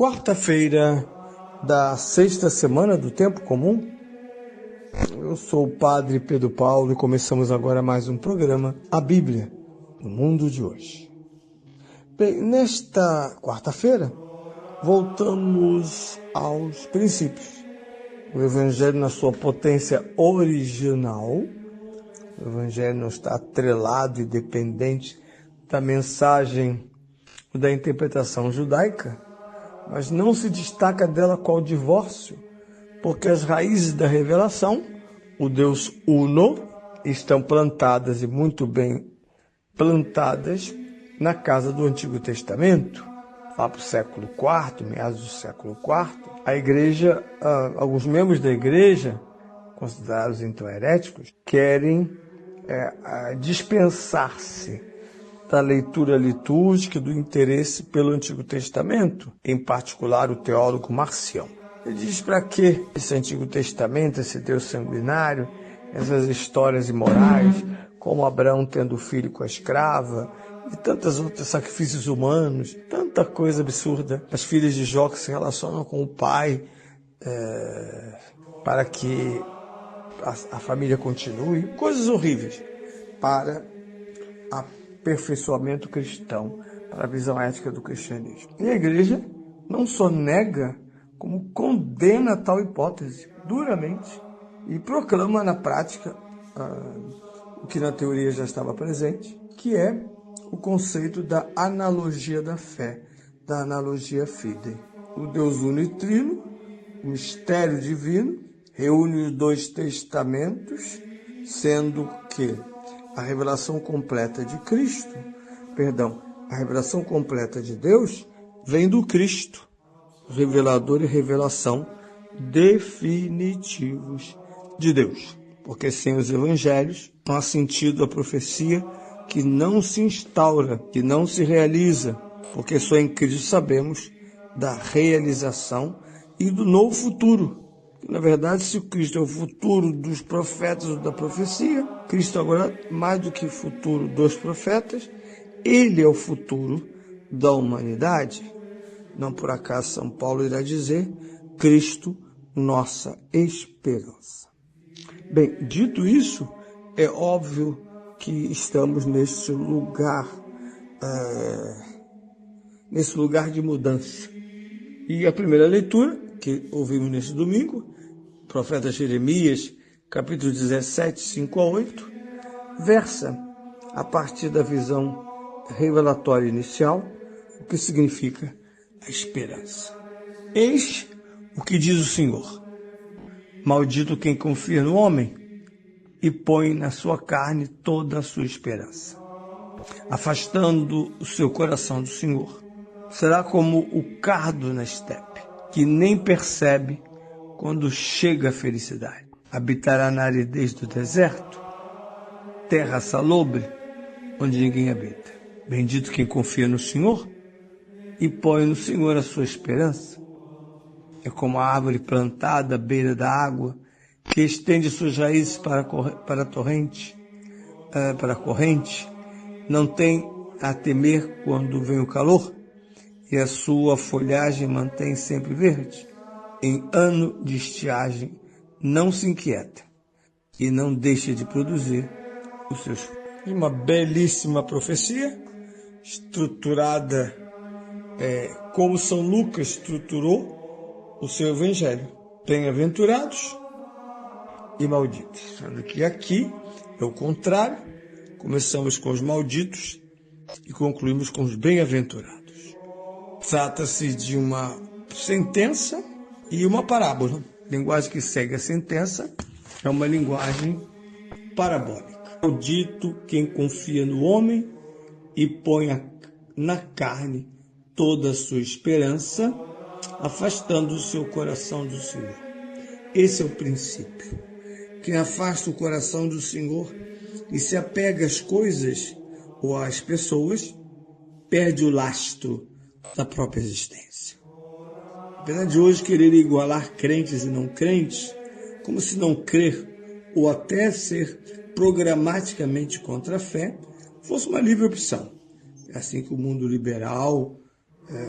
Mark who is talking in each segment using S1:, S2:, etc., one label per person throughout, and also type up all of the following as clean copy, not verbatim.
S1: quarta-feira da sexta semana do Tempo Comum. Eu sou o Padre Pedro Paulo e começamos agora mais um programa, A Bíblia, no Mundo de Hoje. Bem, nesta quarta-feira, voltamos aos princípios. O Evangelho na sua potência original, o Evangelho não está atrelado e dependente da mensagem ou da interpretação judaica, mas não se destaca dela qual divórcio, porque as raízes da revelação, o Deus Uno, estão plantadas e muito bem plantadas na casa do Antigo Testamento, lá para o século IV, meados do século IV. A igreja, alguns membros da igreja, considerados então heréticos, querem dispensar-se da leitura litúrgica, do interesse pelo Antigo Testamento, em particular o teólogo Marcião. Ele diz para que esse Antigo Testamento, esse Deus sanguinário, essas histórias imorais, como Abraão tendo filho com a escrava, e tantos outros sacrifícios humanos, tanta coisa absurda. As filhas de Jó que se relacionam com o pai para que a família continue, coisas horríveis para aperfeiçoamento cristão, para a visão ética do cristianismo. E a igreja não só nega, como condena tal hipótese duramente e proclama na prática o que na teoria já estava presente, que é o conceito da analogia da fé, da analogia fidei. O Deus unitrino, o mistério divino, reúne os dois testamentos, sendo que a revelação completa de Cristo, a revelação completa de Deus vem do Cristo, revelador e revelação definitivos de Deus. Porque sem os evangelhos não há sentido a profecia, que não se instaura, que não se realiza, porque só em Cristo sabemos da realização e do novo futuro. Na verdade, se o Cristo é o futuro dos profetas da profecia, Cristo agora, mais do que futuro dos profetas, ele é o futuro da humanidade. Não por acaso São Paulo irá dizer, Cristo, nossa esperança. Bem, dito isso, é óbvio que estamos nesse lugar de mudança. E a primeira leitura, que ouvimos nesse domingo, profeta Jeremias, capítulo 17, 5 a 8, versa a partir da visão revelatória inicial, o que significa a esperança. Eis o que diz o Senhor: maldito quem confia no homem e põe na sua carne toda a sua esperança, afastando o seu coração do Senhor. Será como o cardo na estepe, que nem percebe quando chega a felicidade. Habitará na aridez do deserto, terra salobre, onde ninguém habita. Bendito quem confia no Senhor e põe no Senhor a sua esperança. É como a árvore plantada à beira da água, que estende suas raízes para a corrente, não tem a temer quando vem o calor, e a sua folhagem mantém sempre verde. Em ano de estiagem não se inquieta e não deixa de produzir os seus frutos. Uma belíssima profecia, estruturada como São Lucas estruturou o seu evangelho. Bem-aventurados e malditos. Sendo que aqui é o contrário, começamos com os malditos e concluímos com os bem-aventurados. Trata-se de uma sentença e uma parábola. A linguagem que segue a sentença é uma linguagem parabólica. Maldito quem confia no homem e põe na carne toda a sua esperança, afastando o seu coração do Senhor. Esse é o princípio. Quem afasta o coração do Senhor e se apega às coisas ou às pessoas, perde o lastro da própria existência. Apesar de hoje querer igualar crentes e não crentes, como se não crer ou até ser programaticamente contra a fé fosse uma livre opção. É assim que o mundo liberal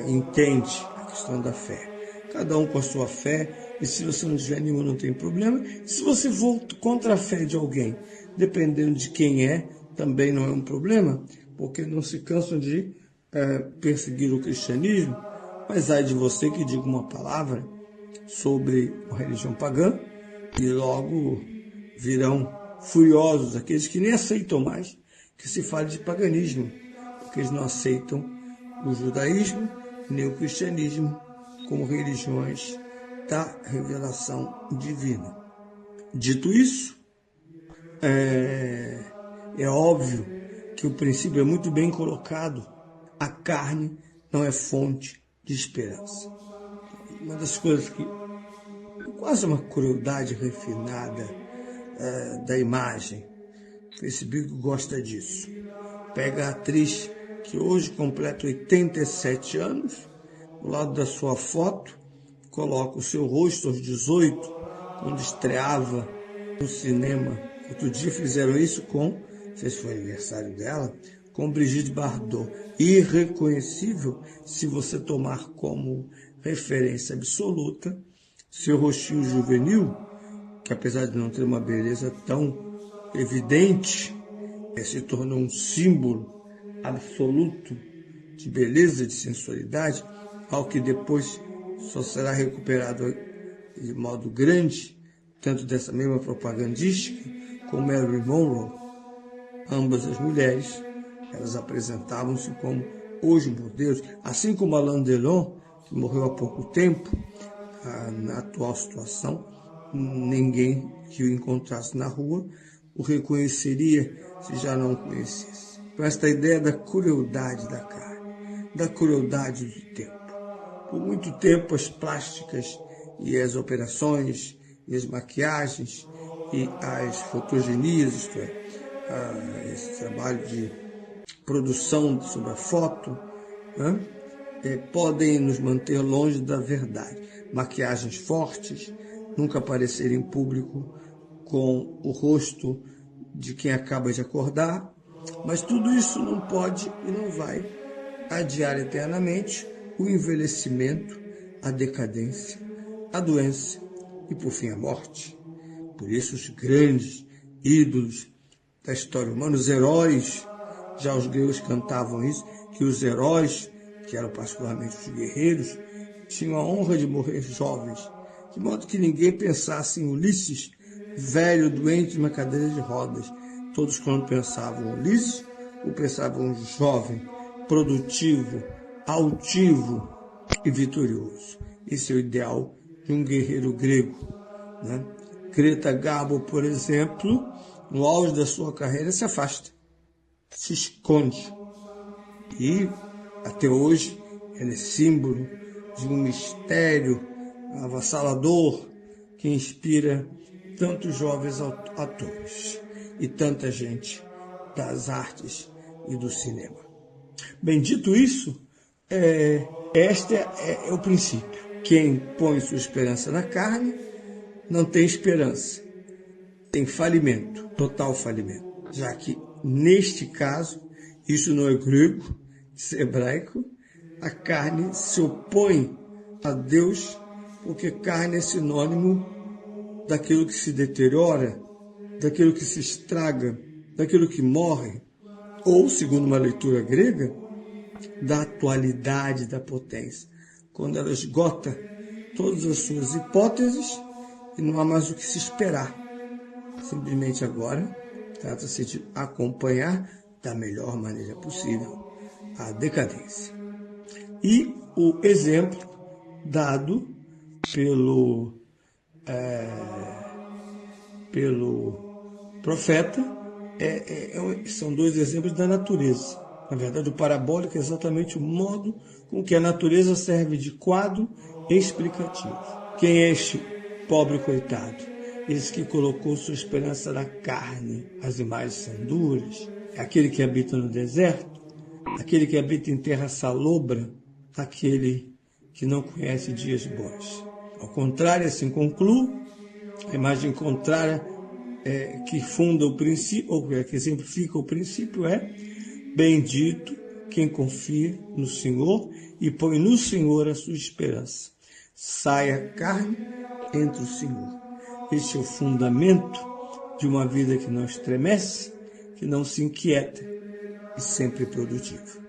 S1: entende a questão da fé. Cada um com a sua fé, e se você não tiver nenhuma, não tem problema. E se você for contra a fé de alguém, dependendo de quem é, também não é um problema, porque não se cansam de perseguir o cristianismo, mas ai de você que diga uma palavra sobre a religião pagã e logo virão furiosos aqueles que nem aceitam mais que se fale de paganismo, porque eles não aceitam o judaísmo nem o cristianismo como religiões da revelação divina. Dito isso, é óbvio que o princípio é muito bem colocado. A carne não é fonte de esperança. Uma das coisas que quase uma crueldade refinada da imagem. O Facebook gosta disso. Pega a atriz que hoje completa 87 anos, do lado da sua foto, coloca o seu rosto aos 18, quando estreava no cinema. Outro dia fizeram isso com, não sei se foi aniversário dela, com Brigitte Bardot. Irreconhecível se você tomar como referência absoluta seu rostinho juvenil, que apesar de não ter uma beleza tão evidente, se tornou um símbolo absoluto de beleza, de sensualidade, ao que depois só será recuperado de modo grande, tanto dessa mesma propagandística, como Marilyn Monroe. Ambas as mulheres, elas apresentavam-se como os modelos, assim como Alain Delon, que morreu há pouco tempo. Na atual situação, ninguém que o encontrasse na rua o reconheceria se já não o conhecesse. Então, esta ideia da crueldade da carne, da crueldade do tempo. Por muito tempo, as plásticas e as operações, e as maquiagens, e as fotogenias, isto é, esse trabalho de produção sobre a foto, podem nos manter longe da verdade. Maquiagens fortes, nunca aparecer em público com o rosto de quem acaba de acordar, mas tudo isso não pode e não vai adiar eternamente o envelhecimento, a decadência, a doença e, por fim, a morte. Por isso, os grandes ídolos da história humana, os heróis, já os gregos cantavam isso, que os heróis, que eram particularmente os guerreiros, tinham a honra de morrer jovens, de modo que ninguém pensasse em Ulisses, velho, doente, numa cadeira de rodas. Todos, quando pensavam em Ulisses, o pensavam jovem, produtivo, altivo e vitorioso. Esse é o ideal de um guerreiro grego, né? Greta Garbo, por exemplo, no auge da sua carreira, se afasta, se esconde. E, até hoje, ela é símbolo de um mistério avassalador que inspira tantos jovens atores e tanta gente das artes e do cinema. Bem, dito isso, este é o princípio. Quem põe sua esperança na carne não tem esperança, tem falimento, total falimento, já que, neste caso, isso não é grego, isso é hebraico, a carne se opõe a Deus, porque carne é sinônimo daquilo que se deteriora, daquilo que se estraga, daquilo que morre, ou, segundo uma leitura grega, da atualidade da potência, quando ela esgota todas as suas hipóteses e não há mais o que se esperar. Simplesmente agora trata-se de acompanhar da melhor maneira possível a decadência. E o exemplo dado pelo profeta são dois exemplos da natureza. Na verdade, o parabólico é exatamente o modo com que a natureza serve de quadro explicativo. Quem é este pobre coitado? Esse que colocou sua esperança na carne. As imagens são duras. É aquele que habita no deserto, aquele que habita em terra salobra, aquele que não conhece dias bons. Ao contrário, assim concluo, a imagem contrária que funda o princípio, ou que exemplifica o princípio, é: bendito quem confia no Senhor e põe no Senhor a sua esperança. Saia a carne entre o Senhor. Este é o fundamento de uma vida que não estremece, que não se inquieta e sempre produtiva.